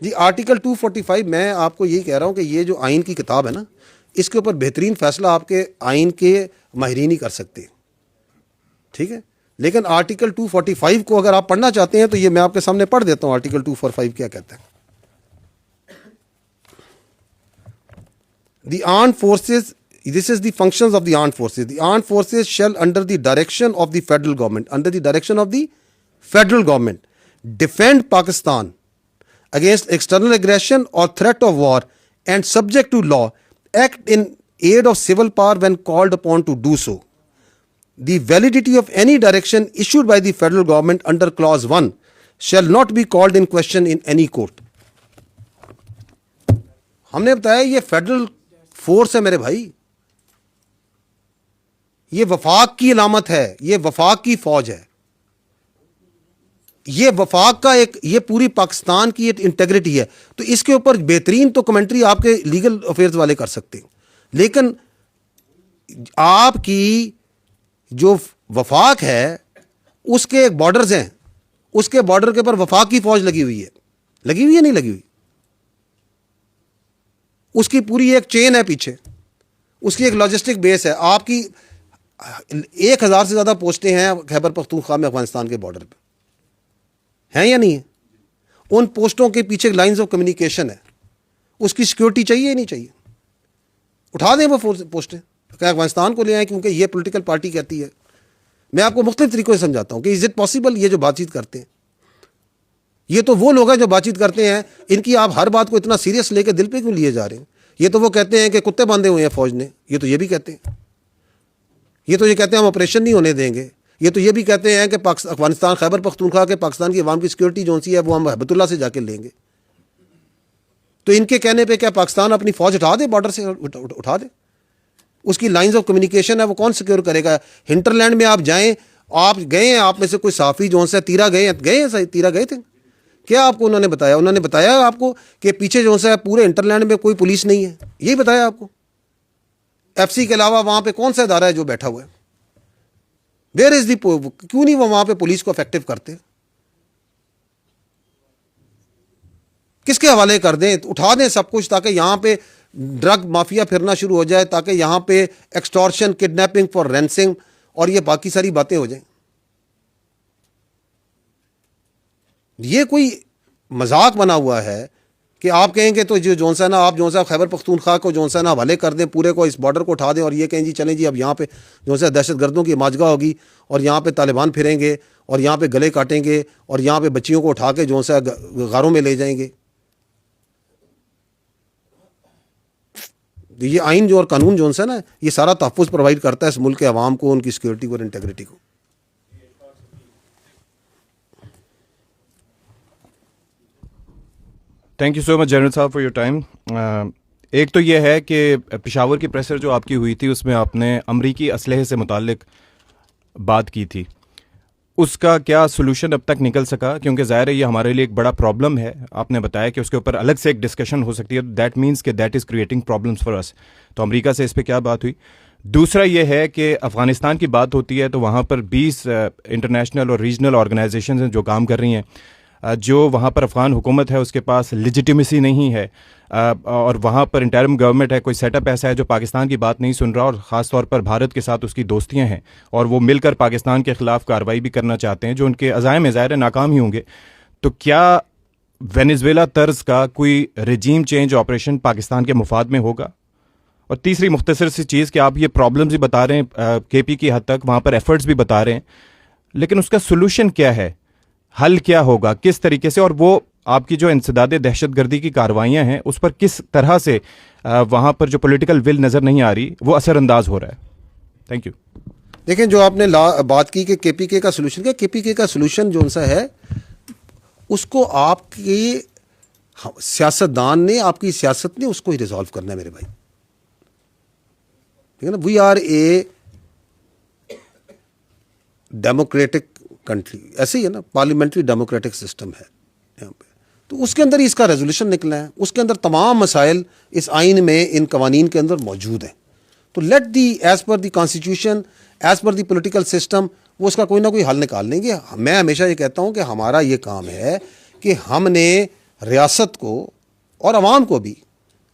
جی article 245 میں آپ کو یہی کہہ رہا ہوں کہ یہ جو آئین کی کتاب ہے نا، اس کے اوپر بہترین فیصلہ آپ کے آئین کے ماہرین ہی کر سکتے ہیں، ٹھیک ہے. لیکن آرٹیکل 245 کو اگر آپ پڑھنا چاہتے ہیں تو یہ میں آپ کے سامنے پڑھ دیتا ہوں. آرٹیکل 245 کیا کہتا ہے. The armed forces, this is the functions of the armed forces. The armed forces shall under the direction of the federal government, defend Pakistan against external aggression or threat of war and subject to law, act in aid of civil power when called upon to do so. The validity of any direction issued by the federal government under clause 1 shall not be called in question in any court. ہم نے بتایا یہ federal force ہے میرے بھائی، یہ وفاق کی علامت ہے، یہ وفاق کی فوج ہے، یہ وفاق کا ایک، یہ پوری پاکستان کی ایک انٹیگریٹی ہے. تو اس کے اوپر بہترین تو کمنٹری آپ کے لیگل افیئرز والے کر سکتے ہیں، لیکن آپ کی جو وفاق ہے اس کے ایک بارڈرز ہیں، اس کے بارڈر کے اوپر وفاق کی فوج لگی ہوئی ہے نہیں لگی ہوئی، اس کی پوری ایک چین ہے پیچھے، اس کی ایک لاجسٹک بیس ہے. آپ کی 1000 سے زیادہ پوسٹیں ہیں خیبر پختونخوا میں افغانستان کے بارڈر پہ، ہیں یا نہیں ہیں؟ ان پوسٹوں کے پیچھے لائنز آف کمیونیکیشن ہے، اس کی سیکیورٹی چاہیے یا نہیں چاہیے؟ اٹھا دیں وہ پوسٹیں کہ افغانستان کو لے آئیں کیونکہ یہ پولیٹیکل پارٹی کہتی ہے. میں آپ کو مختلف طریقوں سے سمجھاتا ہوں کہ از اٹ پاسبل. یہ جو بات چیت کرتے ہیں یہ تو وہ لوگ ہیں جو بات چیت کرتے ہیں، ان کی آپ ہر بات کو اتنا سیریس لے کے دل پہ کیوں لیے جا رہے ہیں؟ یہ تو وہ کہتے ہیں کہ کتے باندھے ہوئے ہیں فوج نے، یہ تو یہ بھی کہتے ہیں، یہ تو یہ کہتے ہیں ہم آپریشن نہیں ہونے دیں گے، یہ تو یہ بھی کہتے ہیں کہ افغانستان خیبر پختونخوا کے پاکستان کی عوام کی سیکورٹی جو سی ہے وہ ہم ہیبت اللہ سے جا کے لیں گے. تو ان کے کہنے پہ کیا پاکستان اپنی فوج اٹھا دے، بارڈر سے اٹھا دے؟ اس کی لائنز آف کمیونیکیشن ہے وہ کون سیکیور کرے گا؟ ہنٹرلینڈ میں آپ جائیں، آپ گئے ہیں، آپ میں سے کوئی صحافی جو ہے تیرا گئے تھے، کیا آپ کو انہوں نے بتایا؟ انہوں نے بتایا آپ کو کہ پیچھے جو ہے پورے انٹرلینڈ میں کوئی پولیس نہیں ہے؟ یہی بتایا آپ کو؟ ایف سی کے علاوہ وہاں پہ کون سا ادارہ ہے جو بیٹھا ہوا ہے؟ ویئر از دی، کیوں نہیں وہ وہاں پہ پولیس کو افیکٹو کرتے؟ کس کے حوالے کر دیں؟ اٹھا دیں سب کچھ تاکہ یہاں پہ ڈرگ مافیا پھرنا شروع ہو جائے، تاکہ یہاں پہ ایکسٹورشن، کڈنیپنگ فار رینسنگ اور یہ باقی ساری باتیں ہو جائیں. یہ کوئی مذاق بنا ہوا ہے کہ آپ کہیں گے تو جو سا نا آپ جو سا خیبر پختونخوا کو جو سا نا حوالے کر دیں، پورے کو اس بارڈر کو اٹھا دیں اور یہ کہیں جی چلیں جی اب یہاں پہ جو سا دہشت گردوں کی ماجگاہ ہوگی اور یہاں پہ طالبان پھریں گے اور یہاں پہ گلے کاٹیں گے اور یہاں پہ بچیوں کو اٹھا کے جو سا غاروں میں لے جائیں گے. یہ آئین جو اور قانون جو سا نا یہ سارا تحفظ پرووائڈ کرتا ہے اس ملک کے عوام کو، ان کی سیکورٹی کو اور انٹیگریٹی کو. Thank you so much general صاحب فار یور ٹائم. ایک تو یہ ہے کہ پشاور کی پریسر جو آپ کی ہوئی تھی اس میں آپ نے امریکی اسلحے سے متعلق بات کی تھی، اس کا کیا سولوشن اب تک نکل سکا؟ کیونکہ ظاہر ہے یہ ہمارے لیے ایک بڑا پرابلم ہے. آپ نے بتایا کہ اس کے اوپر الگ سے ایک ڈسکشن ہو سکتی ہے، دیٹ مینس کہ that is creating problems for us. تو امریکہ سے اس پہ کیا بات ہوئی؟ دوسرا یہ ہے کہ افغانستان کی بات ہوتی ہے تو وہاں پر 20 انٹرنیشنل اور ریجنل آرگنائزیشنز ہیں جو کام کر رہی ہیں. جو وہاں پر افغان حکومت ہے اس کے پاس لیجیٹیمیسی نہیں ہے، اور وہاں پر انٹرم گورنمنٹ ہے، کوئی سیٹ اپ ایسا ہے جو پاکستان کی بات نہیں سن رہا، اور خاص طور پر بھارت کے ساتھ اس کی دوستیاں ہیں اور وہ مل کر پاکستان کے خلاف کارروائی بھی کرنا چاہتے ہیں، جو ان کے عزائم ظاہر ناکام ہی ہوں گے. تو کیا وینیزویلا طرز کا کوئی رجیم چینج آپریشن پاکستان کے مفاد میں ہوگا؟ اور تیسری مختصر سی چیز کہ آپ یہ پرابلمز بھی بتا رہے ہیں کے پی کی حد تک، وہاں پر ایفرٹس بھی بتا رہے ہیں، لیکن اس کا سولوشن کیا ہے؟ حل کیا ہوگا کس طریقے سے؟ اور وہ آپ کی جو انسداد دہشت گردی کی کارروائیاں ہیں اس پر کس طرح سے وہاں پر جو پولیٹیکل ول نظر نہیں آ رہی وہ اثر انداز ہو رہا ہے؟ Thank you. دیکھیں جو آپ نے بات کی کہ کے پی کے کا سولوشن کیا، کے پی کے کا سولوشن جو سا ہے اس کو آپ کی سیاستدان نے، آپ کی سیاست نے اس کو ہی ریزالو کرنا ہے میرے بھائی. ٹھیک ہے نا؟ We are a democratic country, ایسے ہی ہے نا، پارلیمنٹری ڈیموکریٹک سسٹم ہے یہاں پہ. تو اس کے اندر ہی اس کا ریزولوشن نکلا ہے، اس کے اندر تمام مسائل اس آئین میں ان قوانین کے اندر موجود ہیں. تو let the as per the constitution, as per the political system, وہ اس کا کوئی نہ کوئی حل نکال لیں گے. میں ہمیشہ یہ کہتا ہوں کہ ہمارا یہ کام ہے کہ ہم نے ریاست کو اور عوام کو بھی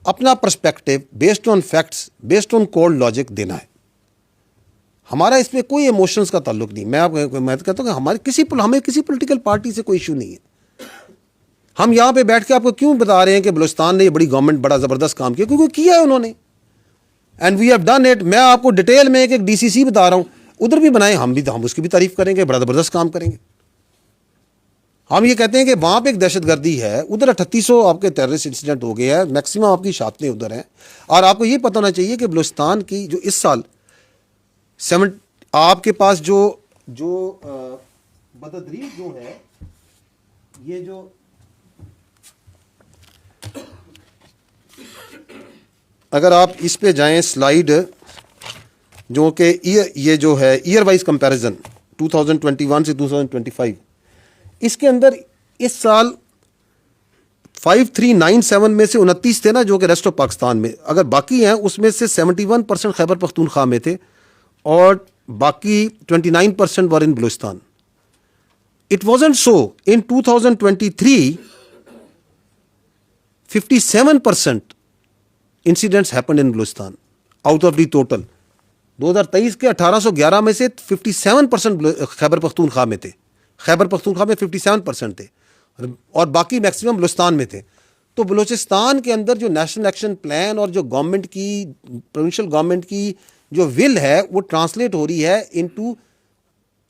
اپنا perspective based on facts, based on cold logic دینا ہے. ہمارا اس میں کوئی ایموشنز کا تعلق نہیں. میں کہتا ہوں کہ ہمیں کسی پولیٹیکل پارٹی سے کوئی ایشو نہیں ہے. ہم یہاں پہ بیٹھ کے آپ کو کیوں بتا رہے ہیں کہ بلوچستان نے یہ بڑی گورنمنٹ بڑا زبردست کام کیا، کیونکہ کیا ہے انہوں نے، and we have done it. میں آپ کو ڈیٹیل میں ایک ڈی سی سی بتا رہا ہوں، ادھر بھی بنائیں، ہم اس کی بھی تعریف کریں گے، بڑا زبردست کام کریں گے. ہم یہ کہتے ہیں کہ وہاں پہ ایک دہشت گردی ہے، ادھر 3800 آپ کے ٹیررسٹ انسیڈنٹ ہو گئے ہیں، میکسیمم آپ کی شاتیں ادھر ہیں. اور آپ کو یہ پتہ ہونا چاہیے کہ بلوچستان کی جو اس سال آپ کے پاس جو بددریف جو ہے، یہ جو اگر آپ اس پہ جائیں سلائیڈ، جو کہ یہ جو ہے ایئر وائز کمپیریزن 2021 سے 2025، اس کے اندر اس سال 5397 میں سے 29 تھے نا جو کہ ریسٹ آف پاکستان میں، اگر باقی ہیں اس میں سے 71% خیبر پختونخوا میں تھے اور باقی 29% ور ان Balochistan. It wasn't so. In 2023, 57% incidents happened in Balochistan out of the total. 2023 کے 1811 میں سے 57% خیبر پختونخوا میں تھے. خیبر پختونخوا میں 57% تھے اور باقی میکسیمم بلوچستان میں تھے. تو بلوچستان کے اندر جو نیشنل ایکشن پلان اور جو گورنمنٹ کی پروونشل گورنمنٹ کی جو ول ہے وہ ٹرانسلیٹ ہو رہی ہے into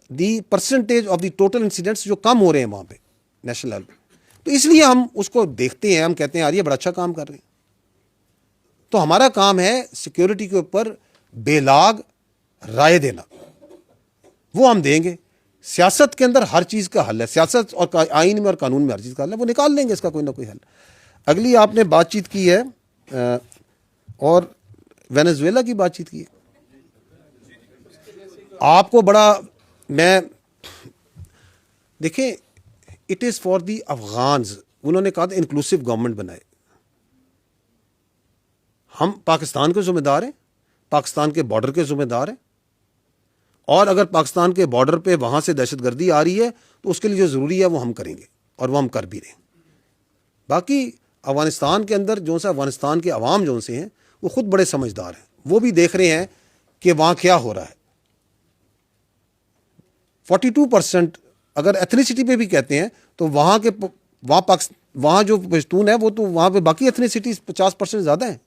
the percentage of the total incidents جو کم ہو رہے ہیں وہاں پہ نیشنل لیول پہ. تو اس لیے ہم اس کو دیکھتے ہیں، ہم کہتے ہیں یار یہ بڑا اچھا کام کر رہے ہیں. تو ہمارا کام ہے سیکیورٹی کے اوپر بے لاگ رائے دینا، وہ ہم دیں گے. سیاست کے اندر ہر چیز کا حل ہے، سیاست اور آئین میں اور قانون میں ہر چیز کا حل ہے، وہ نکال لیں گے اس کا کوئی نہ کوئی حل. اگلی آپ نے بات چیت کی ہے اور وینزویلا کی بات چیت کی ہے. آپ کو بڑا میں دیکھیں، اٹ از فار دی افغانز. انہوں نے کہا تھا انکلوسیو گورنمنٹ بنائے. ہم پاکستان کے ذمہ دار ہیں، پاکستان کے بارڈر کے ذمہ دار ہیں، اور اگر پاکستان کے بارڈر پہ وہاں سے دہشت گردی آ رہی ہے تو اس کے لیے جو ضروری ہے وہ ہم کریں گے اور وہ ہم کر بھی رہے ہیں. باقی افغانستان کے اندر جو سا افغانستان کے عوام جو سے ہیں وہ خود بڑے سمجھدار ہیں، وہ بھی دیکھ رہے ہیں کہ وہاں کیا ہو رہا ہے. 42% اگر ایتھنیسٹی پہ بھی کہتے ہیں تو وہاں جو پشتون ہے وہ تو وہاں پہ باقی ایتھنیسٹیز 50% زیادہ ہیں،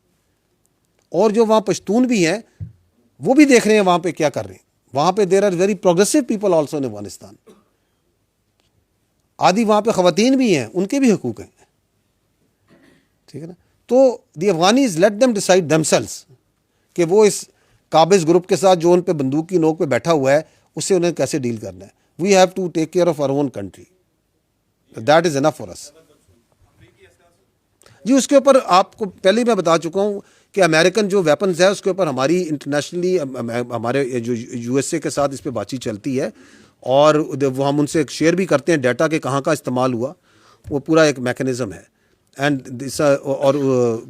اور جو وہاں پشتون بھی ہیں وہ بھی دیکھ رہے ہیں وہاں پہ کیا کر رہے ہیں. وہاں پہ there are very progressive people also in Afghanistan. آدھی وہاں پہ خواتین بھی ہیں، ان کے بھی حقوق ہیں، ٹھیک ہے نا. تو the Afghanis let them decide themselves کہ وہ اس قابض گروپ کے ساتھ جو ان پہ بندوق کی نوک پہ بیٹھا ہوا ہے اس سے انہیں کیسے ڈیل کرنا ہے. We have to take care of our own country, that is enough for us. جی اس کے اوپر آپ کو پہلے ہی میں بتا چکا ہوں کہ امریکن جو ویپنز ہے اس کے اوپر ہماری انٹرنیشنلی ہمارے جو یو ایس اے کے ساتھ اس پہ بات چیت چلتی ہے، اور وہ ہم ان سے شیئر بھی کرتے ہیں ڈیٹا کہ کہاں کا استعمال ہوا. وہ پورا ایک میکینزم ہے اینڈ اور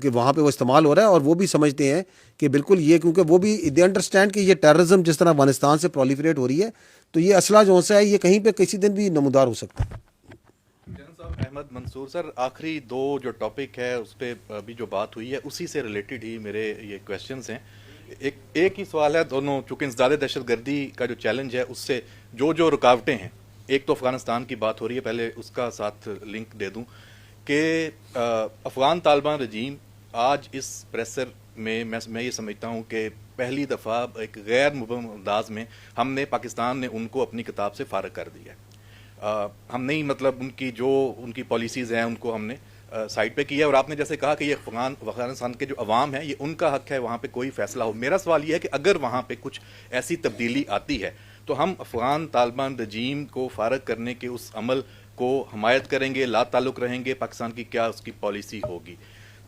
کہ وہاں پہ وہ استعمال ہو رہا ہے، اور وہ بھی سمجھتے ہیں کہ بالکل یہ، کیونکہ وہ بھی دے انڈرسٹینڈ کہ یہ ٹیررزم جس طرح افغانستان سے پرولیفریٹ ہو رہی ہے تو یہ اسلحہ جو سا ہے یہ کہیں پہ کسی دن بھی نمودار ہو سکتا ہے. احمد منصور سر، آخری دو جو ٹاپک ہے اس پہ ابھی جو بات ہوئی ہے اسی سے ریلیٹڈ ہی میرے یہ کویشچنز ہیں. ایک ہی سوال ہے، دونوں چونکہ انسداد دہشت گردی کا جو چیلنج ہے اس سے جو رکاوٹیں ہیں، ایک تو افغانستان کی بات ہو رہی ہے، پہلے اس کا ساتھ لنک دے دوں کہ افغان طالبان رجیم آج اس پریسر میں میں یہ سمجھتا ہوں کہ پہلی دفعہ ایک غیر مبہم انداز میں ہم نے پاکستان نے ان کو اپنی کتاب سے فارغ کر دیا ہے. ہم نہیں مطلب ان کی پالیسیز ہیں ان کو ہم نے سائڈ پہ کیا. اور آپ نے جیسے کہا کہ یہ افغانستان کے جو عوام ہیں یہ ان کا حق ہے وہاں پہ کوئی فیصلہ ہو. میرا سوال یہ ہے کہ اگر وہاں پہ کچھ ایسی تبدیلی آتی ہے تو ہم افغان طالبان رجیم کو فارغ کرنے کے اس عمل کو حمایت کریں گے، لا تعلق رہیں گے، پاکستان کی کیا اس کی پالیسی ہوگی؟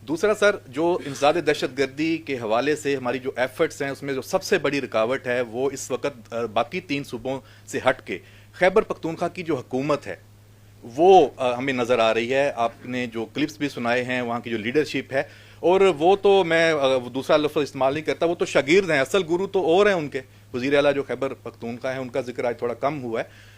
دوسرا سر، جو انسداد دہشت گردی کے حوالے سے ہماری جو ایفرٹس ہیں اس میں جو سب سے بڑی رکاوٹ ہے وہ اس وقت باقی 3 صوبوں سے ہٹ کے خیبر پختونخوا کی جو حکومت ہے وہ ہمیں نظر آ رہی ہے. آپ نے جو کلپس بھی سنائے ہیں وہاں کی جو لیڈرشپ ہے، اور وہ تو میں دوسرا لفظ استعمال نہیں کرتا، وہ تو شاگرد ہیں، اصل گرو تو اور ہیں ان کے وزیر اعلیٰ جو خیبر پختونخوا ہیں، ان کا ذکر آج تھوڑا کم ہوا ہے.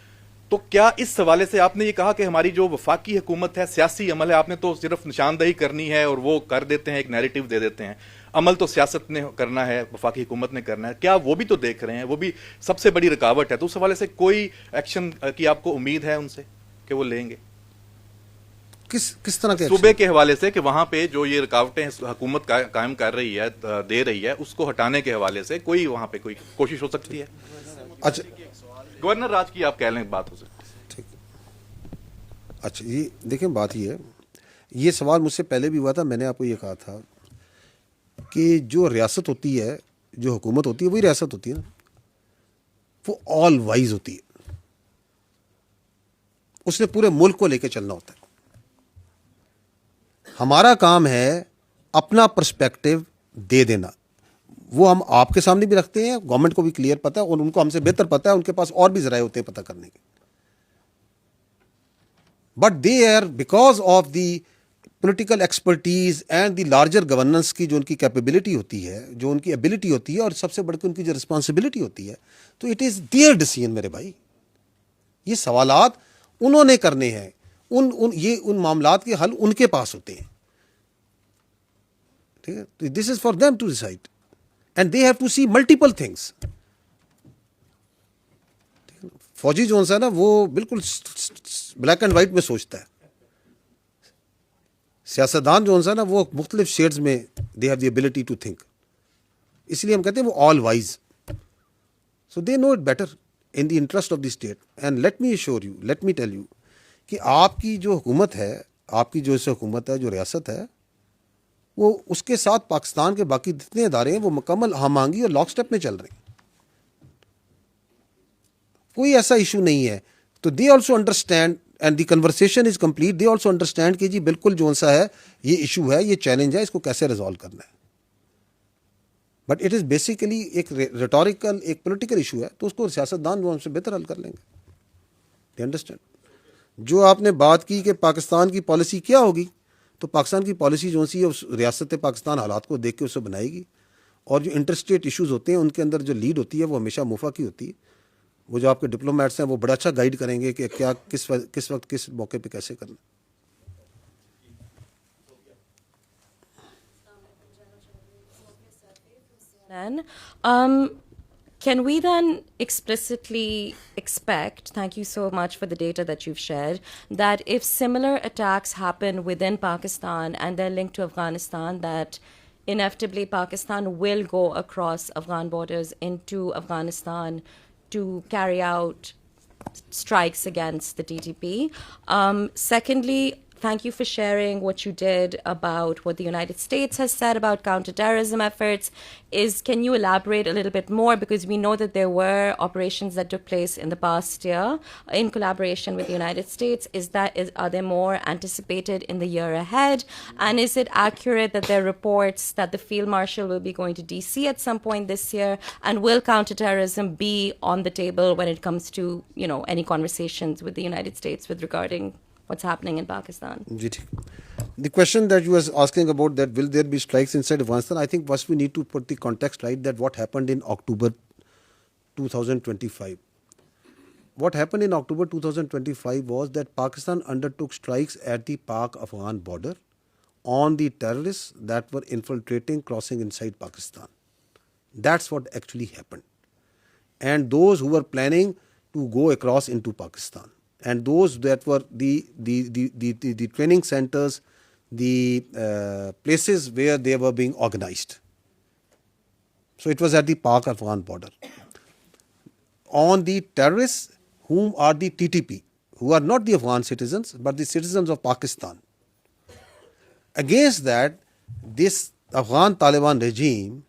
تو کیا اس حوالے سے آپ نے یہ کہا کہ ہماری جو وفاقی حکومت ہے سیاسی عمل ہے, آپ نے تو صرف نشاندہی کرنی ہے اور وہ کر دیتے ہیں, ایک نیریٹو دے دیتے ہیں, عمل تو سیاست نے کرنا ہے, وفاقی حکومت نے کرنا ہے, کیا وہ بھی تو دیکھ رہے ہیں, وہ بھی سب سے بڑی رکاوٹ ہے, تو اس حوالے سے کوئی ایکشن کی آپ کو امید ہے ان سے کہ وہ لیں گے کس طرح کے صوبے کے حوالے سے, کہ وہاں پہ جو یہ رکاوٹیں حکومت قائم کر رہی ہے, دے رہی ہے, اس کو ہٹانے کے حوالے سے کوئی وہاں پہ کوئی کوشش ہو سکتی ہے؟ اچھا گورنر راج کی آپ کہہ لیں بات ہو سکتی ہے. ٹھیک, اچھا یہ دیکھیں بات یہ ہے, یہ سوال مجھ سے پہلے بھی ہوا تھا, میں نے آپ کو یہ کہا تھا کہ جو ریاست ہوتی ہے, جو حکومت ہوتی ہے وہی ریاست ہوتی ہے نا, وہ آل وائز ہوتی ہے, اس نے پورے ملک کو لے کے چلنا ہوتا ہے. ہمارا کام ہے اپنا پرسپیکٹو دے دینا, وہ ہم آپ کے سامنے بھی رکھتے ہیں, گورنمنٹ کو بھی کلیئر پتہ ہے اور ان کو ہم سے بہتر پتہ ہے, ان کے پاس اور بھی ذرائع ہوتے ہیں پتہ کرنے کے. But they are because of the political expertise and the larger governance کی جو ان کی کیپیبلٹی ہوتی ہے, جو ان کی ایبلٹی ہوتی ہے, اور سب سے بڑھ کے ان کی جو رسپانسبلٹی ہوتی ہے, تو اٹ از دیئر ڈیسیژن میرے بھائی. یہ سوالات انہوں نے کرنے ہیں, ان معاملات کے حل ان کے پاس ہوتے ہیں. ٹھیک ہے, this is for them to decide and they have to see multiple things. فوجی جو ہے نا وہ بالکل بلیک اینڈ وائٹ میں سوچتا ہے, سیاستدان جو ہے نا وہ مختلف شیڈز میں they have the ability to think, اس لیے ہم کہتے ہیں وہ all wise. So they know it better in the interest of the state. And let me assure you, let me tell you کہ آپ کی جو حکومت ہے, آپ کی جو حکومت ہے, جو ریاست ہے, وہ اس کے ساتھ پاکستان کے باقی جتنے ادارے ہیں وہ مکمل ہم آہنگی اور لاک سٹیپ میں چل رہے ہیں. کوئی ایسا ایشو نہیں ہے. تو they also understand and the conversation is complete. They also understand کہ جی بالکل جو سا ہے یہ ایشو ہے, یہ چیلنج ہے, اس کو کیسے ریزالو کرنا ہے. بٹ اٹ از بیسیکلی ایک ریٹوریکل, ایک پولیٹیکل ایشو ہے, تو اس کو سیاستدان جو ہم سے بہتر حل کر لیں گے. They understand. جو آپ نے بات کی کہ پاکستان کی پالیسی کیا ہوگی, تو پاکستان کی پالیسی جو سی ہے اس ریاست پاکستان حالات کو دیکھ کے اسے بنائے گی, اور جو انٹر اسٹیٹ ایشوز ہوتے ہیں ان کے اندر جو لیڈ ہوتی ہے وہ ہمیشہ موفا کی ہوتی ہے. وہ جو آپ کے ڈپلومیٹس ہیں وہ بڑا اچھا گائیڈ کریں گے کہ کیا کس وقت کس موقع پہ کیسے کرنا. Can we then explicitly expect, thank you so much for the data that you've shared, that if similar attacks happen within Pakistan and they're linked to Afghanistan, that inevitably Pakistan will go across Afghan borders into Afghanistan to carry out strikes against the TTP? Secondly, thank you for sharing what you did about what the United States has said about counterterrorism efforts. Can you elaborate a little bit more? Because we know that there were operations that took place in the past year in collaboration with the United States. Are there more anticipated in the year ahead? And is it accurate that there are reports that the Field Marshal will be going to DC at some point this year? And will counterterrorism be on the table when it comes to, any conversations with the United States with regarding what's happening in Pakistan? The question that you were asking about that will there be strikes inside Afghanistan, I think first we need to put the context right, that what happened in October 2025. What happened in October 2025 was that Pakistan undertook strikes at the Pak-Afghan border on the terrorists that were infiltrating, crossing inside Pakistan. That's what actually happened. And those who were planning to go across into Pakistan, and those that were the training centers, the places where they were being organized. So it was at the Pak-Afghan border. On the terrorists, whom are the TTP, who are not the Afghan citizens, but the citizens of Pakistan. Against that, this Afghan Taliban regime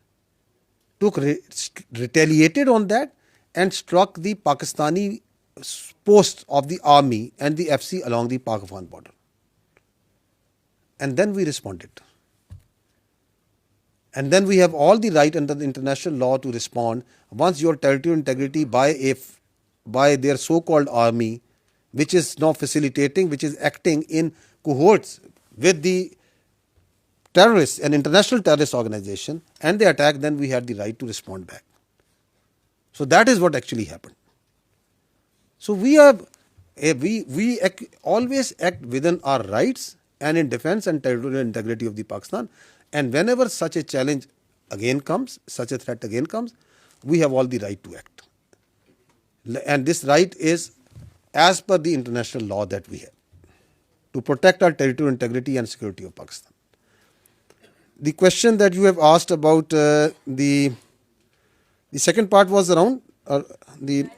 retaliated on that and struck the Pakistani posts of the army and the FC along the Pak-Afghan border. And then we responded. And then we have all the right under the international law to respond once your territorial integrity by their so-called army, which is now facilitating, which is acting in cohorts with the terrorists, an international terrorist organization, and they attack, then we had the right to respond back. So that is what actually happened. So we have always act within our rights and in defense and territorial integrity of the Pakistan. And whenever such a challenge again comes, such a threat again comes, we have all the right to act. And this right is as per the international law that we have to protect our territorial integrity and security of Pakistan. The question that you have asked about the second part was around the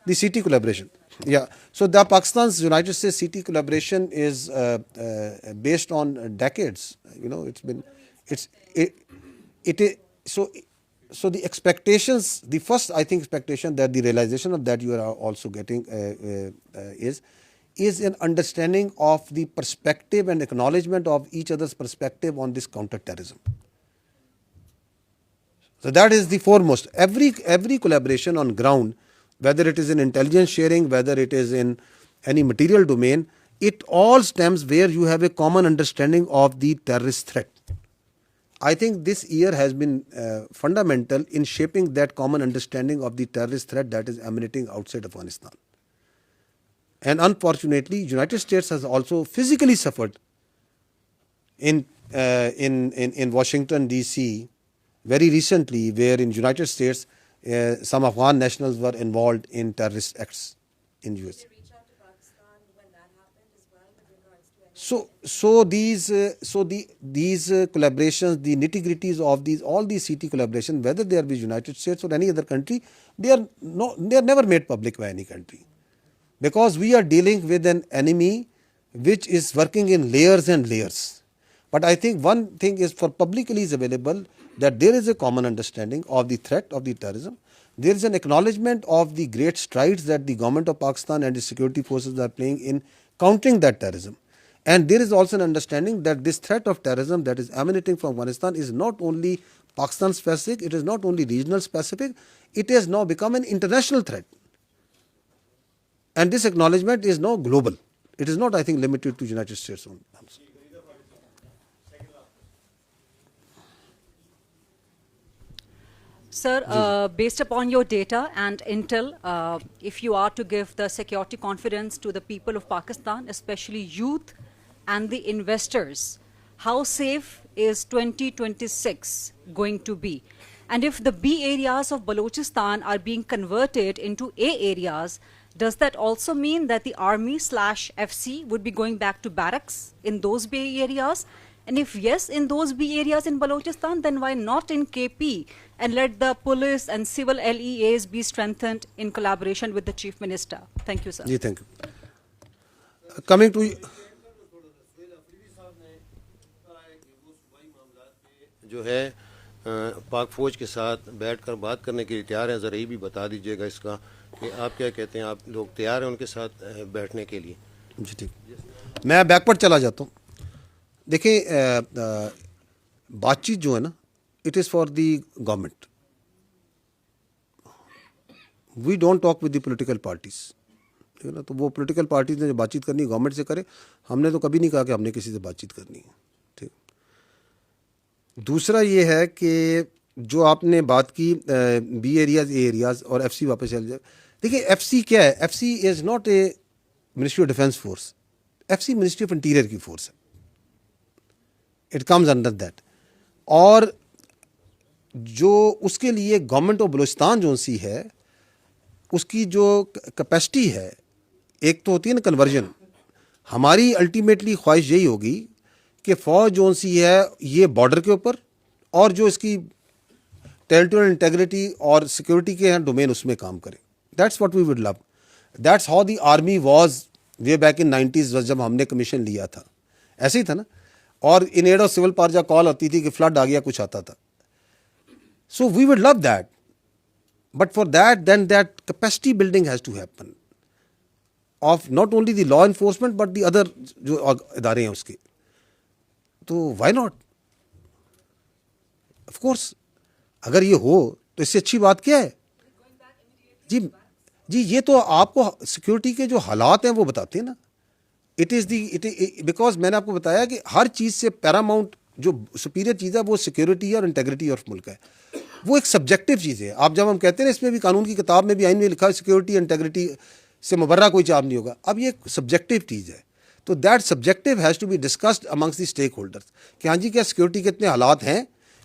CT collaboration. Yeah. So the Pakistan's United States CT collaboration is based on decades. You know, so the expectations, the first I think expectation that the realization of that you are also getting is an understanding of the perspective and acknowledgement of each other's perspective on this counter-terrorism. So that is the foremost. Every collaboration on ground, whether it is in intelligence sharing, whether it is in any material domain, it all stems where you have a common understanding of the terrorist threat. I think this year has been fundamental in shaping that common understanding of the terrorist threat that is emanating outside Afghanistan. And unfortunately, United States has also physically suffered in Washington DC very recently, where in United States some Afghan nationals were involved in terrorist acts in US. So these collaborations, the nitty-gritties of all these CT collaborations, whether they are with United States or any other country, they are never made public by any country, because we are dealing with an enemy which is working in layers and layers. But I think one thing is for publicly is available, that there is a common understanding of the threat of the terrorism. There is an acknowledgement of the great strides that the government of Pakistan and the security forces are playing in countering that terrorism. And there is also an understanding that this threat of terrorism that is emanating from Afghanistan is not only Pakistan specific, it is not only regional specific, it has now become an international threat. And this acknowledgement is now global. It is not, I think, limited to United States only. Sir, based upon your data and intel, if you are to give the security confidence to the people of Pakistan, especially youth and the investors, how safe is 2026 going to be? And if the B areas of Balochistan are being converted into A areas, does that also mean that the army/FC would be going back to barracks in those B areas? And if yes, in those B areas in Balochistan, then why not in KP, and let the police and civil LEAs be strengthened in collaboration with the Chief Minister? Thank you, sir. Ji, thank you. Coming to جو ہے پاک فوج کے ساتھ بیٹھ کر بات کرنے کے لیے تیار ہیں، ذرا یہ بھی بتا دیجیے گا اس کا کہ آپ کیا کہتے ہیں، آپ لوگ تیار ہیں ان کے ساتھ بیٹھنے کے لیے؟ جی ٹھیک، میں بیک ورڈ چلا جاتا ہوں. دیکھیں، بات چیت جو ہے نا، it is for the government. We don't talk with the political parties, ٹھیک ہے نا. تو وہ پولیٹیکل پارٹیز نے جو بات چیت کرنی ہے گورنمنٹ سے کرے. ہم نے تو کبھی نہیں کہا کہ ہم نے کسی سے بات چیت کرنی ہے. ٹھیک. دوسرا یہ ہے کہ جو آپ نے بات کی بی ایریاز، اے ایریاز اور ایف سی واپس چل جائے. دیکھیے ایف سی کیا ہے؟ F C is not a ministry of defence force. F C ministry of interior کی فورس ہے. It comes under that. اور جو اس کے لیے گورنمنٹ آف بلوچستان جو سی ہے، اس کی جو کیپیسٹی ہے، ایک تو ہوتی ہے نا کنورژن. ہماری الٹیمیٹلی خواہش یہی ہوگی کہ فوج جو سی ہے یہ بارڈر کے اوپر، اور جو اس کی ٹیریٹوریل انٹیگریٹی اور سیکورٹی کے ہیں ڈومین، اس میں کام کرے. That's what we would love. That's how the army was way back in 90s جب ہم نے کمیشن لیا تھا. ایسے ہی تھا نا. اور ان ایڈ آف سول پارجا کال آتی تھی کہ فلڈ آ گیا، کچھ آتا تھا. So we would love that. But for that then that capacity building has to happen of not only the law enforcement but the other جو ادارے ہیں اس کے. تو وائی ناٹ؟ آف کورس اگر یہ ہو تو اس سے اچھی بات کیا ہے؟ جی یہ تو آپ کو سیکورٹی کے جو حالات ہیں وہ بتاتے ہیں نا. اٹ از دی بیکاز میں نے آپ کو بتایا کہ ہر چیز سے پیراماؤنٹ جو سپیریئر چیز ہے وہ سیکورٹی اور انٹیگریٹی آف ملک ہے. وہ ایک سبجیکٹو چیز ہے. آپ جب ہم کہتے ہیں اس میں بھی قانون کی کتاب میں بھی آئین میں لکھا ہے سیکورٹی انٹیگریٹی. سے مبرہ کوئی چاب نہیں ہوگا. اب یہ سبجیکٹو چیز ہے, تو that subjective has to be discussed amongst the stakeholders کہ ہاں جی کیا سیکورٹی کے اتنے حالات ہیں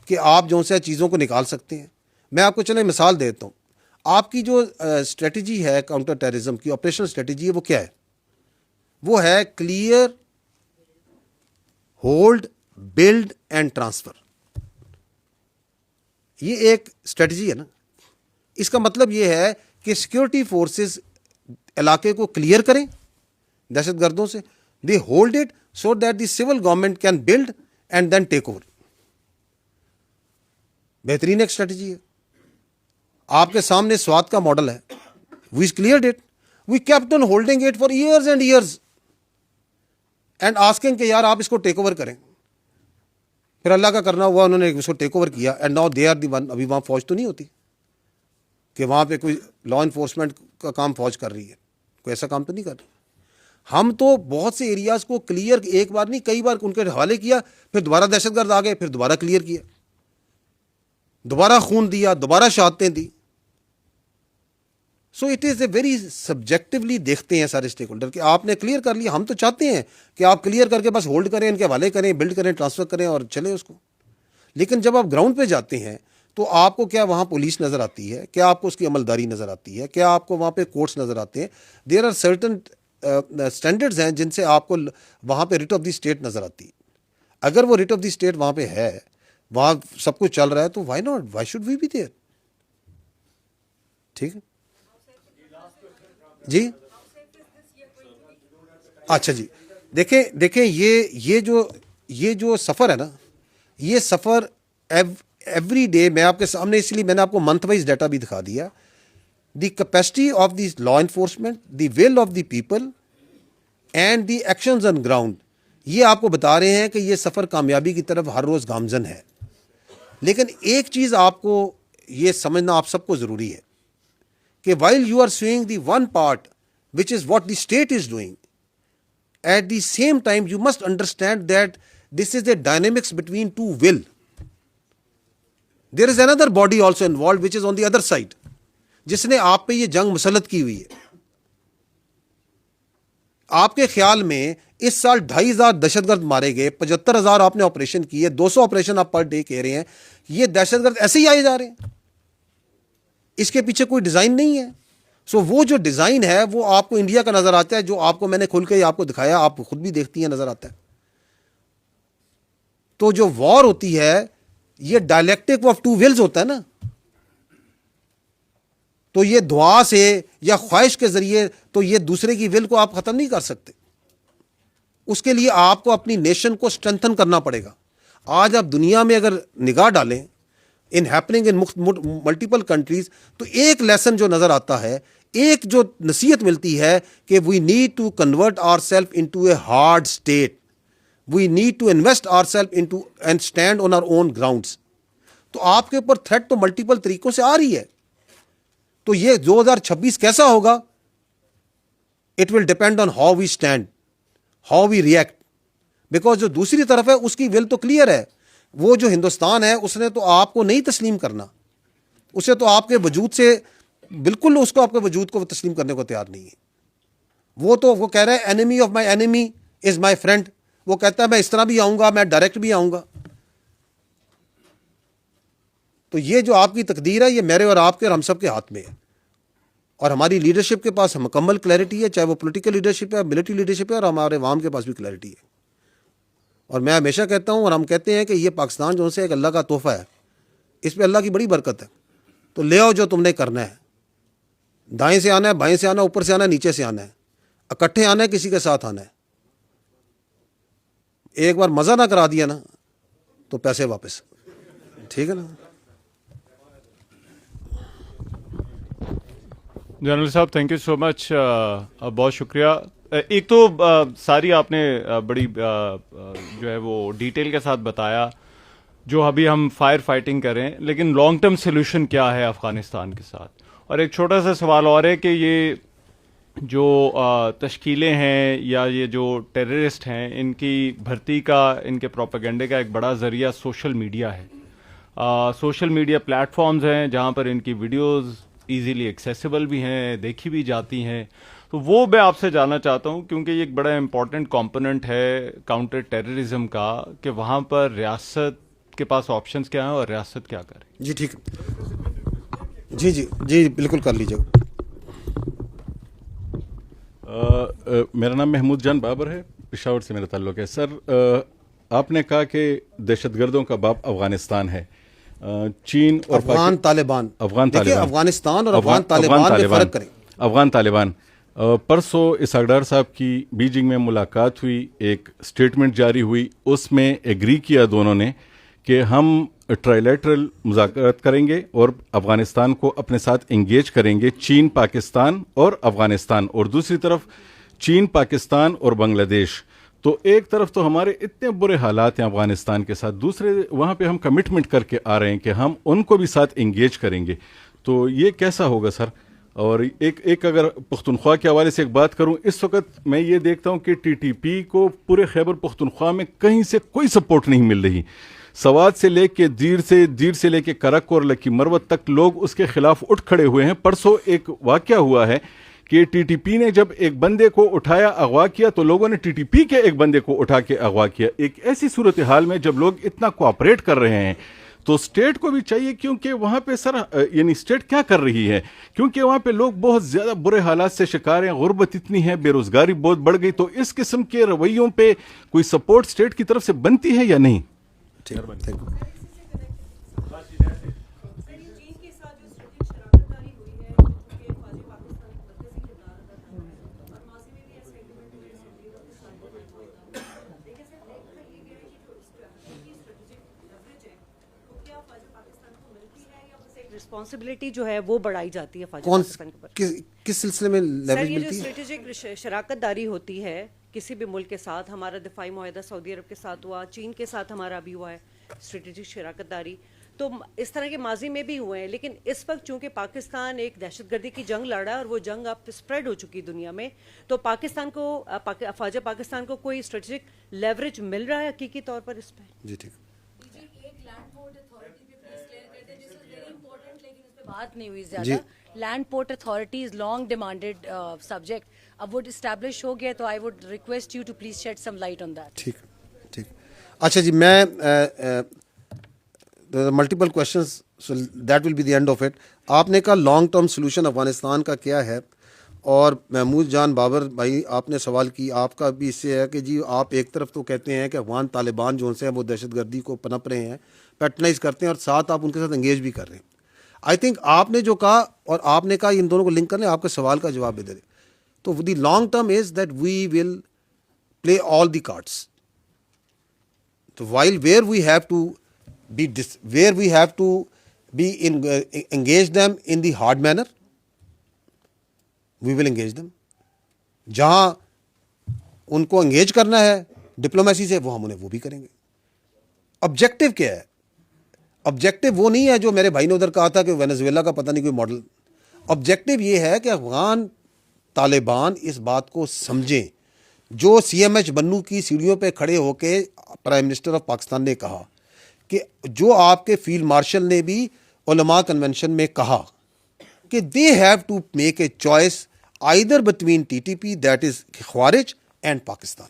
کہ آپ جو سے چیزوں کو نکال سکتے ہیں. میں آپ کو چلیں مثال دیتا ہوں. آپ کی جو اسٹریٹجی ہے کاؤنٹر ٹیررزم کی, آپریشنل اسٹریٹجی ہے, وہ کیا ہے؟ وہ ہے clear, hold, build and transfer. یہ ایک اسٹریٹجی ہے نا. اس کا مطلب یہ ہے کہ سیکورٹی فورسز علاقے کو کلیئر کریں دہشت گردوں سے, they hold it so that the civil government can build and then take over. بہترین ایک اسٹریٹجی ہے. آپ کے سامنے سوات کا ماڈل ہے. We cleared it, we kept on holding it for years and years and asking کہ یار آپ اس کو ٹیک اوور کریں. پھر اللہ کا کرنا ہوا, انہوں نے اس کو ٹیک اوور کیا and now they are the one. ابھی وہاں فوج تو نہیں ہوتی کہ وہاں پہ کوئی لا انفورسمنٹ کا کام فوج کر رہی ہے, کوئی ایسا کام تو نہیں کر رہی. ہم تو بہت سے ایریاز کو کلیئر ایک بار نہیں کئی بار ان کے حوالے کیا, پھر دوبارہ دہشت گرد آ گئے, پھر دوبارہ کلیئر کیا, دوبارہ خون دیا, دوبارہ شہادتیں دی. So it is a very subjectively دیکھتے ہیں سارے اسٹیک ہولڈر کہ آپ نے کلیئر کر لیا. ہم تو چاہتے ہیں کہ آپ کلیئر کر کے بس ہولڈ کریں, ان کے حوالے کریں, بلڈ کریں, ٹرانسفر کریں اور چلیں اس کو. لیکن جب آپ گراؤنڈ پہ جاتے ہیں تو آپ کو کیا وہاں پولیس نظر آتی ہے, کیا آپ کو اس کی عملداری نظر آتی ہے, کیا آپ کو وہاں پہ کورٹس نظر آتے ہیں. دیر آر سرٹن اسٹینڈرڈز ہیں جن سے آپ کو وہاں پہ ریٹ آف دی اسٹیٹ نظر آتی ہے. اگر وہ ریٹ آف دی اسٹیٹ وہاں پہ ہے, وہاں سب کچھ چل رہا ہے, تو why not, why should we be there. ٹھیک ہے جی. اچھا جی, دیکھیں یہ جو سفر ہے نا, یہ سفر ایوری ڈے میں آپ کے سامنے, اس لیے میں نے آپ کو منتھ وائز ڈیٹا بھی دکھا دیا. The capacity of the law enforcement, the will of the people and the actions on ground, یہ آپ کو بتا رہے ہیں کہ یہ سفر کامیابی کی طرف ہر روز گامزن ہے. لیکن ایک چیز آپ کو یہ سمجھنا آپ سب کو ضروری ہے کہ while you are seeing the one part which is what the state is doing, at the same time you must understand that this is a dynamics between two will. There is another body also involved which is on the other side, جس نے آپ پہ یہ جنگ مسلط کی ہوئی ہے. آپ کے خیال میں اس سال 2,500 دہشت گرد مارے گئے, 75,000 آپ نے آپریشن کیے, 200 آپریشن آپ پر ڈے کہہ رہے ہیں, یہ دہشت گرد ایسے ہی آئے جا رہے ہیں, اس کے پیچھے کوئی ڈیزائن نہیں ہے. سو وہ جو ڈیزائن ہے وہ آپ کو انڈیا کا نظر آتا ہے, جو آپ کو میں نے کھل کے آپ کو دکھایا, آپ خود بھی دیکھتی ہیں, نظر آتا ہے. تو جو وار ہوتی ہے یہ ڈائلیکٹک آف ٹو ولز ہوتا ہے نا, تو یہ دعا سے یا خواہش کے ذریعے تو یہ دوسرے کی ول کو آپ ختم نہیں کر سکتے. اس کے لیے آپ کو اپنی نیشن کو اسٹرینتھن کرنا پڑے گا. آج آپ دنیا میں اگر نگاہ ڈالیں ان ہیپننگ ان ملٹیپل کنٹریز, تو ایک لیسن جو نظر آتا ہے, ایک جو نصیحت ملتی ہے کہ we need to convert our self into a hard state, we need to invest our self into and stand on our own grounds. تو آپ کے اوپر تھریٹ تو ملٹیپل طریقوں سے آ رہی ہے. تو یہ 2026 کیسا ہوگا, it will depend on how we stand, how we react. Because جو دوسری طرف ہے اس کی ول تو کلیئر ہے, وہ جو ہندوستان ہے اس نے تو آپ کو نہیں تسلیم کرنا, اسے تو آپ کے وجود سے بالکل, اس کو آپ کے وجود کو تسلیم کرنے کو تیار نہیں ہے. وہ کہہ رہا ہے enemy of my enemy is my friend. وہ کہتا ہے میں اس طرح بھی آؤں گا, میں ڈائریکٹ بھی آؤں گا. تو یہ جو آپ کی تقدیر ہے یہ میرے اور آپ کے اور ہم سب کے ہاتھ میں ہے, اور ہماری لیڈرشپ کے پاس مکمل کلیئرٹی ہے, چاہے وہ پولیٹیکل لیڈرشپ ہے, ملٹری لیڈرشپ ہے, اور ہمارے عوام کے پاس بھی کلیئرٹی ہے. اور میں ہمیشہ کہتا ہوں اور ہم کہتے ہیں کہ یہ پاکستان جو سے ایک اللہ کا تحفہ ہے, اس پہ اللہ کی بڑی برکت ہے. تو لے آؤ جو تم نے کرنا ہے, دائیں سے آنا ہے, بائیں سے آنا ہے, اوپر سے آنا ہے, نیچے سے آنا ہے, اکٹھے آنا ہے, کسی کے ساتھ آنا ہے. ایک بار مزہ نہ کرا دیا نا تو پیسے واپس. ٹھیک ہے نا. جنرل صاحب تھینک یو سو مچ, بہت شکریہ. ایک تو ساری آپ نے بڑی جو ہے وہ ڈیٹیل کے ساتھ بتایا جو ابھی ہم فائر فائٹنگ کریں, لیکن لانگ ٹرم سولوشن کیا ہے افغانستان کے ساتھ. اور ایک چھوٹا سا سوال اور ہے کہ یہ جو تشکیلیں ہیں یا یہ جو ٹیررسٹ ہیں, ان کی بھرتی کا, ان کے پروپیگنڈے کا ایک بڑا ذریعہ سوشل میڈیا ہے. سوشل میڈیا پلیٹ فارمز ہیں جہاں پر ان کی ویڈیوز ایزیلی ایکسیسیبل بھی ہیں, دیکھی بھی جاتی ہیں. تو وہ میں آپ سے جاننا چاہتا ہوں کیونکہ یہ ایک بڑا امپورٹنٹ کمپوننٹ ہے کاؤنٹر ٹیررزم کا کہ وہاں پر ریاست کے پاس آپشنز کیا ہیں اور ریاست کیا کرے. جی ٹھیک جی بالکل کر لیجیے. میرا نام محمود جان بابر ہے, پشاور سے میرا تعلق ہے. سر آپ نے کہا کہ دہشت گردوں کا باپ افغانستان ہے. چین اور افغان طالبان, دیکھیے افغانستان اور افغان طالبان میں فرق کریں. افغان طالبان پرسوں اسحاق ڈار صاحب کی بیجنگ میں ملاقات ہوئی, ایک سٹیٹمنٹ جاری ہوئی, اس میں ایگری کیا دونوں نے کہ ہم ٹرائلیٹرل مذاکرات کریں گے اور افغانستان کو اپنے ساتھ انگیج کریں گے, چین, پاکستان اور افغانستان, اور دوسری طرف چین, پاکستان اور بنگلہ دیش. تو ایک طرف تو ہمارے اتنے برے حالات ہیں افغانستان کے ساتھ, دوسرے وہاں پہ ہم کمٹمنٹ کر کے آ رہے ہیں کہ ہم ان کو بھی ساتھ انگیج کریں گے. تو یہ کیسا ہوگا سر؟ اور ایک اگر پختونخوا کے حوالے سے ایک بات کروں, اس وقت میں یہ دیکھتا ہوں کہ ٹی ٹی پی کو پورے خیبر پختونخوا میں کہیں سے کوئی سپورٹ نہیں مل رہی. سوات سے لے کے دیر سے لے کے کرک اور لکی مروت تک لوگ اس کے خلاف اٹھ کھڑے ہوئے ہیں. پرسوں ایک واقعہ ہوا ہے کہ ٹی ٹی پی نے جب ایک بندے کو اٹھایا, اغوا کیا, تو لوگوں نے ٹی ٹی پی کے ایک بندے کو اٹھا کے اغوا کیا. ایک ایسی صورتحال میں جب لوگ اتنا کوآپریٹ کر رہے ہیں تو اسٹیٹ کو بھی چاہیے, کیونکہ وہاں پہ سر یعنی اسٹیٹ کیا کر رہی ہے, کیونکہ وہاں پہ لوگ بہت زیادہ برے حالات سے شکار ہیں, غربت اتنی ہے, بے روزگاری بہت بڑھ گئی. تو اس قسم کے رویوں پہ کوئی سپورٹ اسٹیٹ کی طرف سے بنتی ہے یا نہیں؟ رسپانسبلٹی جو ہے وہ بڑھائی جاتی ہے فوجی کون پاکستان کے اوپر. کس سلسلے میں سر لیوریج یہ جو ملتی ہے؟ اسٹریٹجک شراکت داری ہوتی ہے کسی بھی ملک کے ساتھ, ہمارا دفاعی معاہدہ سعودی عرب کے ساتھ ہوا, چین کے ساتھ ہمارا بھی ہوا ہے اسٹریٹجک شراکت داری, تو اس طرح کے ماضی میں بھی ہوئے ہیں. لیکن اس وقت چونکہ پاکستان ایک دہشت گردی کی جنگ لڑ رہا ہے اور وہ جنگ اب اسپریڈ ہو چکی دنیا میں, تو پاکستان کو افواج پاکستان کو کوئی اسٹریٹجک لیوریج مل رہا ہے حقیقی طور پر اس پہ؟ جی ٹھیک. بات نہیں ہوئی زیادہ. Land port authority is long demanded subject, اب وہ اسٹیبلش ہو گیا, تو I would request you to please shed some light on that. ٹھیک. اچھا جی, میں multiple questions, so that will be the end of it. آپ نے کہا لانگ ٹرم سولوشن افغانستان کا کیا ہے, اور محمود جان بابر بھائی آپ نے سوال کی, آپ کا بھی اس سے ہے کہ جی آپ ایک طرف تو کہتے ہیں کہ افغان طالبان جو سے ہیں وہ دہشت گردی کو پنپ رہے ہیں, پیٹرنائز کرتے ہیں, اور ساتھ آپ ان کے ساتھ انگیج بھی کر رہے ہیں. آئی تھنک آپ نے جو کہا اور آپ نے کہا ان دونوں کو لنک کرنے, آپ کے سوال کا جواب بھی دے دیں. تو the long term is that we will play all the cards. تو while where we have to be engage them in the hard manner, we will engage them. جہاں ان کو انگیج کرنا ہے ڈپلومیسی سے, وہ ہم انہیں وہ بھی کریں گے. آبجیکٹو کیا ہے؟ آبجیکٹو وہ نہیں ہے جو میرے بھائی نے ادھر کہا تھا کہ وینزویلا کا پتہ نہیں کوئی ماڈل. آبجیکٹو یہ ہے کہ افغان طالبان اس بات کو سمجھیں جو سی ایم ایچ بنو کی سیڑھیوں پہ کھڑے ہو کے پرائم منسٹر آف پاکستان نے کہا, کہ جو آپ کے فیلڈ مارشل نے بھی علماء کنونشن میں کہا کہ they have to make a choice either between T T P that is خوارج and Pakistan.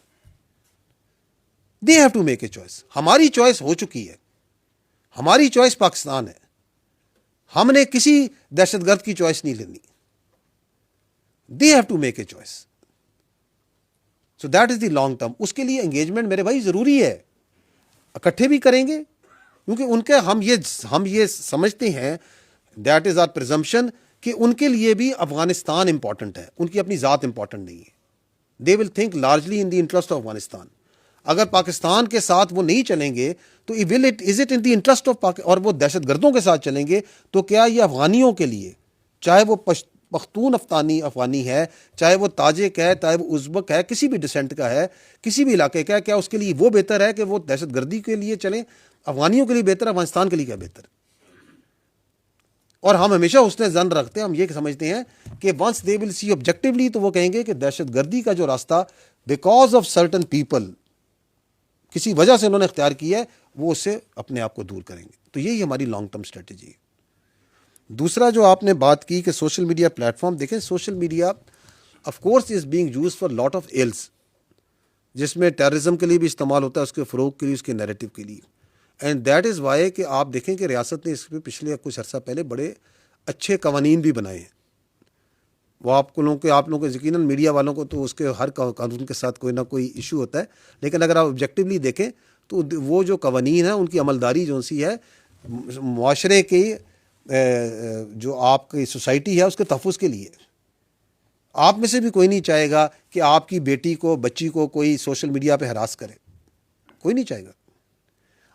They have to make a choice. ہماری چوائس ہو چکی ہے, ہماری چوائس پاکستان ہے, ہم نے کسی دہشت گرد کی چوائس نہیں لینی. They have to make a choice. So that is the long term. اس کے لیے انگیجمنٹ میرے بھائی ضروری ہے, اکٹھے بھی کریں گے, کیونکہ ان کے ہم یہ سمجھتے ہیں, دیٹ از آر پرزمپشن, کہ ان کے لیے بھی افغانستان امپورٹنٹ ہے, ان کی اپنی ذات امپورٹنٹ نہیں ہے. They will think largely in the interest of Afghanistan. اگر پاکستان کے ساتھ وہ نہیں چلیں گے تو is it in the interest of اور وہ دہشت گردوں کے ساتھ چلیں گے تو کیا یہ افغانیوں کے لیے, چاہے وہ پختون افغانی ہے, چاہے وہ تاجک ہے, چاہے وہ ازبک ہے, کسی بھی ڈسینٹ کا ہے, کسی بھی علاقے کا ہے, کیا اس کے لیے وہ بہتر ہے کہ وہ دہشت گردی کے لیے چلیں؟ افغانیوں کے لیے بہتر ہے, افغانستان کے لیے کیا بہتر ہے؟ اور ہم ہمیشہ اس نے ظن رکھتے ہیں, ہم یہ سمجھتے ہیں کہ once they will C objectively, تو وہ کہیں گے کہ دہشت گردی کا جو راستہ بیکاز آف سرٹن پیپل, کسی وجہ سے انہوں نے اختیار کیا ہے, وہ اس سے اپنے آپ کو دور کریں گے. تو یہی ہماری لانگ ٹرم اسٹریٹجی ہے. دوسرا جو آپ نے بات کی کہ سوشل میڈیا پلیٹ فارم, دیکھیں social media of course is being use for lot of else, جس میں ٹیررزم کے لیے بھی استعمال ہوتا ہے, اس کے فروغ کے لیے, اس کے نیریٹو کے لیے. اینڈ دیٹ از وائی کہ آپ دیکھیں کہ ریاست نے اس پہ پچھلے کچھ عرصہ پہلے بڑے اچھے قوانین بھی بنائے ہیں. وہ آپ لوگوں کو یقیناً میڈیا والوں کو تو اس کے ہر قانون کے ساتھ کوئی نہ کوئی ایشو ہوتا ہے, لیکن اگر آپ آبجیکٹیولی دیکھیں تو وہ جو قوانین ہیں ان کی عملداری جو سی ہے معاشرے کی جو آپ کی سوسائٹی ہے اس کے تحفظ کے لیے. آپ میں سے بھی کوئی نہیں چاہے گا کہ آپ کی بیٹی کو, بچی کو کوئی سوشل میڈیا پہ ہراس کرے, کوئی نہیں چاہے گا.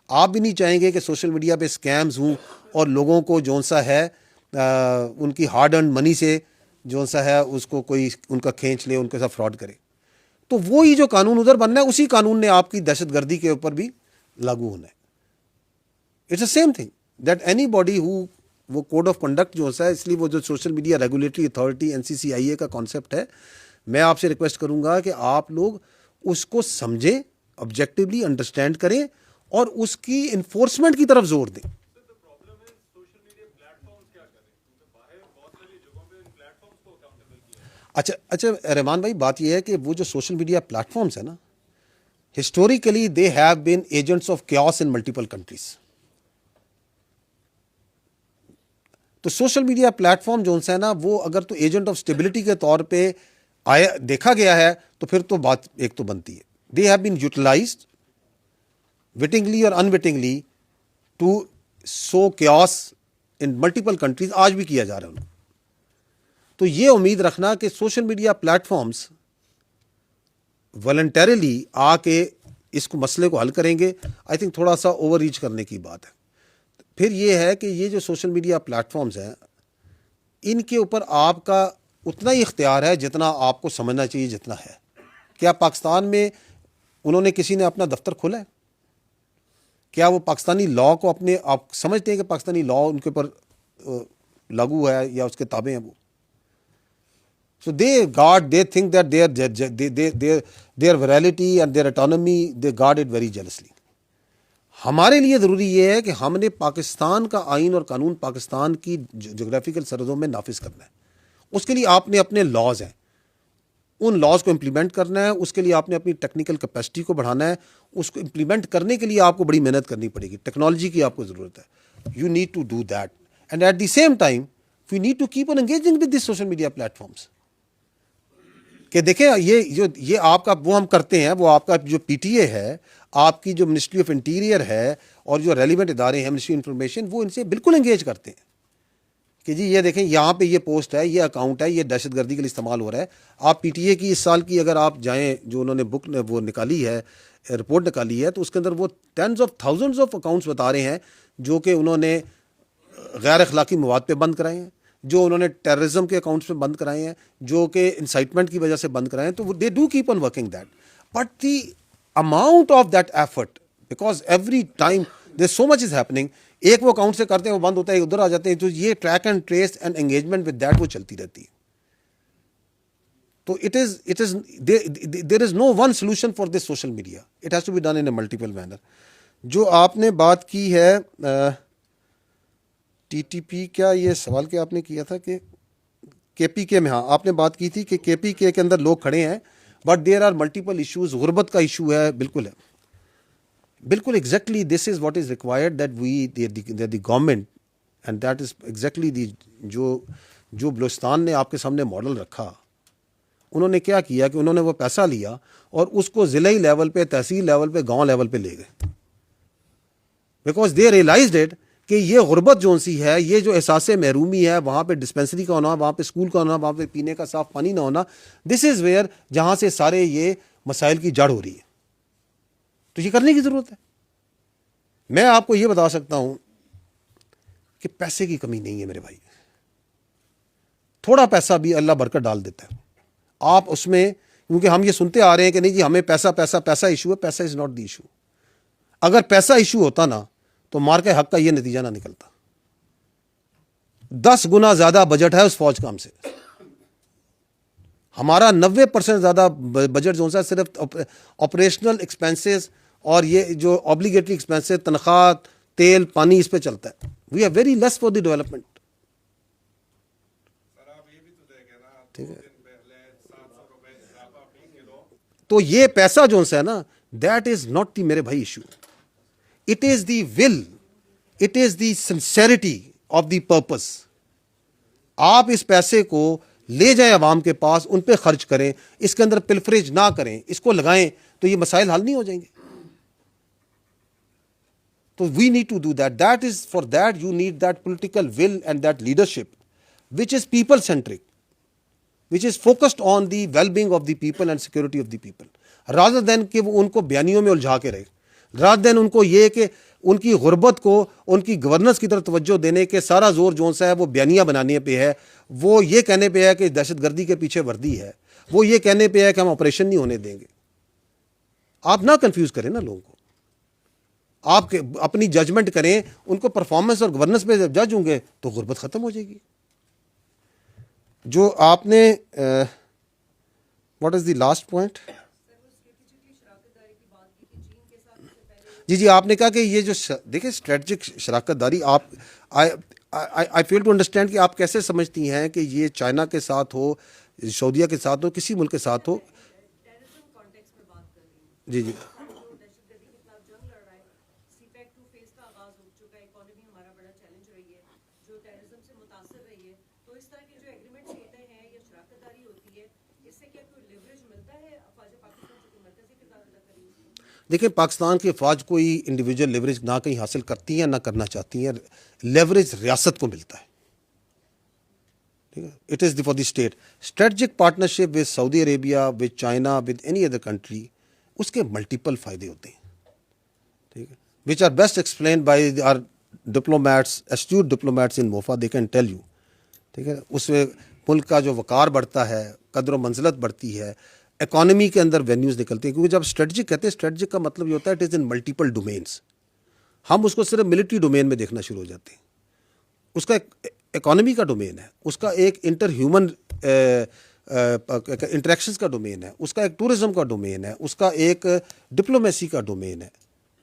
آپ بھی نہیں چاہیں گے کہ سوشل میڈیا پہ اسکیمز ہوں اور لوگوں کو جون سا ہے ان کی ہارڈ ارنڈ منی سے جون سا ہے اس کو کوئی ان کا کھینچ لے, ان کے ساتھ فراڈ کرے. تو وہی جو قانون ادھر بننا ہے اسی قانون نے آپ کی دہشت گردی کے اوپر بھی لاگو ہونا ہے. It's a same thing that anybody ہو, وہ کوڈ آف کنڈکٹ جو ہے, اس لیے وہ جو social media regulatory authority NCCIA کا کانسیپٹ ہے, میں آپ سے ریکویسٹ کروں گا کہ آپ لوگ اس کو سمجھیں, آبجیکٹیولی انڈرسٹینڈ کریں اور اس کی انفورسمنٹ کی طرف زور دیں. اچھا رحمان بھائی, بات یہ ہے کہ وہ جو سوشل میڈیا پلیٹ فارمز ہیں نا, historically they have been agents of chaos in multiple countries. تو سوشل میڈیا پلیٹ فارم جو ہے نا, وہ اگر تو ایجنٹ آف اسٹیبلٹی کے طور پہ آیا دیکھا گیا ہے تو پھر تو بات ایک تو بنتی ہے. دے ہیو بین یوٹیلائزڈ وٹنگلی اور unwittingly to sow chaos in multiple countries, آج بھی کیا جا رہا ہے ان کو. تو یہ امید رکھنا کہ social media platforms voluntarily آ کے اس کو مسئلے کو حل کریں گے, آئی تھنک تھوڑا سا اوور ریچ کرنے کی بات ہے. پھر یہ ہے کہ یہ جو سوشل میڈیا پلیٹ فارمز ہیں, ان کے اوپر آپ کا اتنا ہی اختیار ہے جتنا آپ کو سمجھنا چاہیے جتنا ہے. کیا پاکستان میں انہوں نے کسی نے اپنا دفتر کھولا ہے؟ کیا وہ پاکستانی لاء کو اپنے آپ سمجھتے ہیں کہ پاکستانی لاء ان کے اوپر لاگو ہے یا اس کے تابع ہیں وہ؟ So they think that their virality and their autonomy, they guard it very jealously. ہمارے لیے ضروری یہ ہے کہ ہم نے پاکستان کا آئین اور قانون پاکستان کی جغرافیکل سرحدوں میں نافذ کرنا ہے. اس کے لیے آپ نے اپنے لاز ہیں, ان لاز کو امپلیمنٹ کرنا ہے. اس کے لیے آپ نے اپنی ٹیکنیکل کیپیسٹی کو بڑھانا ہے. اس کو امپلیمنٹ کرنے کے لیے آپ کو بڑی محنت کرنی پڑے گی. ٹیکنالوجی کی آپ کو ضرورت ہے. You need to do that, and at the same time we need to keep on engaging with the social media platforms. کہ دیکھیں یہ آپ کا وہ ہم کرتے ہیں, وہ آپ کا جو PTA ہے, آپ کی جو منسٹری آف انٹیریئر ہے اور جو ریلیونٹ ادارے ہیں, منسٹری انفارمیشن, وہ ان سے بالکل انگیج کرتے ہیں کہ جی یہ دیکھیں یہاں پہ یہ پوسٹ ہے, یہ اکاؤنٹ ہے, یہ دہشت گردی کے لیے استعمال ہو رہا ہے. آپ PTA کی اس سال کی اگر آپ جائیں, جو انہوں نے بک وہ نکالی ہے, رپورٹ نکالی ہے, تو اس کے اندر وہ tens of thousands of accounts بتا رہے ہیں جو کہ انہوں نے غیر اخلاقی مواد پہ بند کرائے ہیں, جو انہوں نے ٹیررزم کے اکاؤنٹس پہ بند کرائے ہیں, جو کہ انسائٹمنٹ کی وجہ سے بند کرائے ہیں. تو they do keep on working that, but the amount of that effort, because every time there so much is happening. ایک وہ اکاؤنٹ سے کرتے ہیں, وہ بند ہوتا ہے, ادھر آ جاتے ہیں. تو یہ track and trace and engagement with that وہ چلتی رہتی ہے. تو there is no one solution for this social media, it has to be done in a multiple manner. جو آپ نے بات کی ہے TTP, کیا یہ سوال کیا آپ نے کیا تھا کہ KPK میں, ہاں آپ نے بات کی تھی کہ KPK کے اندر لوگ کھڑے ہیں, but there are multiple issues. غربت کا ایشو ہے, بالکل ہے, بالکل exactly this is what is required that the government, and that is exactly the جو بلوچستان نے آپ کے سامنے ماڈل رکھا. انہوں نے کیا کیا کہ انہوں نے وہ پیسہ لیا اور اس کو ضلعی لیول پہ, تحصیل لیول پہ, گاؤں لیول پہ لے گئے, بیکاز دے ریئلائزڈ اٹ کہ یہ غربت جو سی ہے, یہ جو احساس محرومی ہے, وہاں پہ ڈسپینسری کا ہونا, وہاں پہ اسکول کا ہونا, وہاں پہ پینے کا صاف پانی نہ ہونا, دس از ویئر جہاں سے سارے یہ مسائل کی جڑ ہو رہی ہے. تو یہ کرنے کی ضرورت ہے. میں آپ کو یہ بتا سکتا ہوں کہ پیسے کی کمی نہیں ہے میرے بھائی, تھوڑا پیسہ بھی اللہ برکت ڈال دیتا ہے. آپ اس میں, کیونکہ ہم یہ سنتے آ رہے ہیں کہ نہیں جی ہمیں پیسہ ایشو ہے. پیسہ از ناٹ دی ایشو. اگر پیسہ ایشو ہوتا نا تو مار کے حق کا یہ نتیجہ نہ نکلتا. 10 گنا زیادہ بجٹ ہے اس فوج کام سے. ہمارا 90% زیادہ بجٹ جو ہے صرف آپریشنل ایکسپینسز اور یہ جو آبلیگیٹری ایکسپینسز, تنخواہ, تیل, پانی, اس پہ چلتا ہے. We are very less for the development. ٹھیک ہے, تو یہ پیسہ جو ہے نا, دیٹ از ناٹ دی میرے بھائی issue. It is the will, it is the sincerity of the purpose. آپ اس پیسے کو لے جائیں عوام کے پاس, ان پہ خرچ کریں, اس کے اندر پلفریج نہ کریں, اس کو لگائیں, تو یہ مسائل حل نہیں ہو جائیں گے. تو we need to do that. That is for that you need that political will and that leadership which is people centric, which is focused on the well-being of the people and security of the people, rather than کہ وہ ان کو بیانیوں میں الجھا کے رہے, rather than ان کو یہ کہ ان کی غربت کو ان کی گورننس کی طرف توجہ دینے کے سارا زور جو سا ہے وہ بیانیاں بنانے پہ ہے, وہ یہ کہنے پہ ہے کہ دہشت گردی کے پیچھے وردی ہے, وہ یہ کہنے پہ ہے کہ ہم آپریشن نہیں ہونے دیں گے. آپ نہ کنفیوز کریں نا لوگوں کو, آپ اپنی ججمنٹ کریں, ان کو پرفارمنس اور گورننس پہ جب جج ہوں گے تو غربت ختم ہو جائے گی. جو آپ نے what is the last point, جی آپ نے کہا کہ یہ جو دیکھیں اسٹریٹجک شراکت داری, آپ آئی فیل ٹو انڈرسٹینڈ کہ آپ کیسے سمجھتی ہیں کہ یہ چائنا کے ساتھ ہو, سعودیہ کے ساتھ ہو, کسی ملک کے ساتھ ہو. جی جی دیکھیں, پاکستان کی افواج کوئی انڈیویجول لیوریج نہ کہیں حاصل کرتی ہیں نہ کرنا چاہتی ہیں. لیوریج ریاست کو ملتا ہے. ٹھیک ہے, it is for the state. Strategic partnership with Saudi Arabia, with China, with any other country, اس کے ملٹیپل فائدے ہوتے ہیں. ٹھیک ہے, which are best explained by our diplomats, astute diplomats in MOFA, they can tell you. ٹھیک ہے, اس میں ملک کا جو وقار بڑھتا ہے, قدر و منزلت بڑھتی ہے, اکانومی کے اندر وینیوز نکلتے ہیں. کیونکہ جب اسٹریٹجک کہتے ہیں, اسٹریٹجک کا مطلب یہ ہوتا ہے it is in multiple domains. ہم اس کو صرف ملٹری ڈومین میں دیکھنا شروع ہو جاتے ہیں. اس کا ایک اکانومی کا ڈومین ہے, اس کا ایک انٹر ہیومن انٹریکشنز کا ڈومین ہے, اس کا ایک ٹورزم کا ڈومین ہے, اس کا ایک ڈپلومیسی کا ڈومین ہے.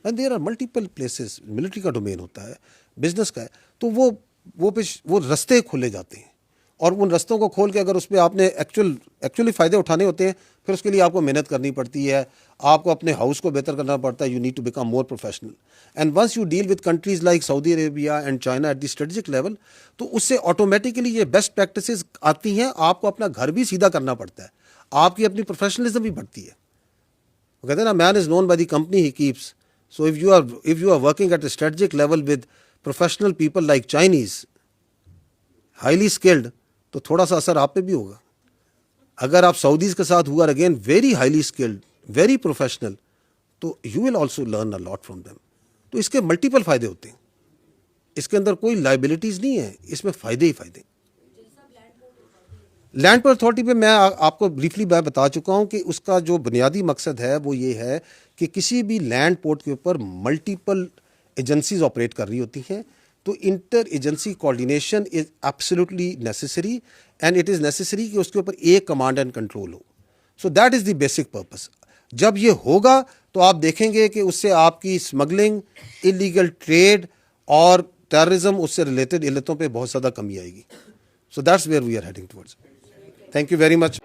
And there are multiple places. Military کا ڈومین ہوتا ہے, بزنس کا ہے. تو وہ رستے کھلے جاتے ہیں, اور ان رستوں کو کھول کے اگر اس پہ آپ نے ایکچولی فائدے اٹھانے ہوتے ہیں, پھر اس کے لیے آپ کو محنت کرنی پڑتی ہے, آپ کو اپنے ہاؤس کو بہتر کرنا پڑتا ہے. You need to become more professional. And once you deal with countries like Saudi Arabia and China at the strategic level, تو اس سے آٹومیٹکلی یہ بیسٹ پریکٹسز آتی ہیں. آپ کو اپنا گھر بھی سیدھا کرنا پڑتا ہے, آپ کی اپنی پروفیشنلزم بھی بڑھتی ہے. وہ کہتے ہیں نا, man is known by the company he keeps. So if you are working at a strategic level with professional people like Chinese, highly skilled, تو تھوڑا سا اثر آپ پہ بھی ہوگا. اگر آپ سعودیز کے ساتھ ہوا again very highly skilled, very professional, تو you will also learn a lot from them. تو اس کے ملٹیپل فائدے ہوتے ہیں, اس کے اندر کوئی لائبلٹیز نہیں ہے, اس میں فائدے ہی فائدے. لینڈ پورٹ اتھارٹی پہ میں آپ کو بریفلی بتا چکا ہوں کہ اس کا جو بنیادی مقصد ہے وہ یہ ہے کہ کسی بھی لینڈ پورٹ کے اوپر ملٹیپل ایجنسیز آپریٹ کر رہی ہوتی ہیں, تو inter agency coordination is absolutely necessary, and it is necessary کہ اس کے اوپر ایک کمانڈ اینڈ کنٹرول ہو. So that is the basic purpose. جب یہ ہوگا تو آپ دیکھیں گے کہ اس سے آپ کی اسمگلنگ, انلیگل ٹریڈ اور ٹیررزم, اس سے ریلیٹڈ علتوں پہ بہت زیادہ کمی آئے گی. So that's where we are heading towards. Thank you very much.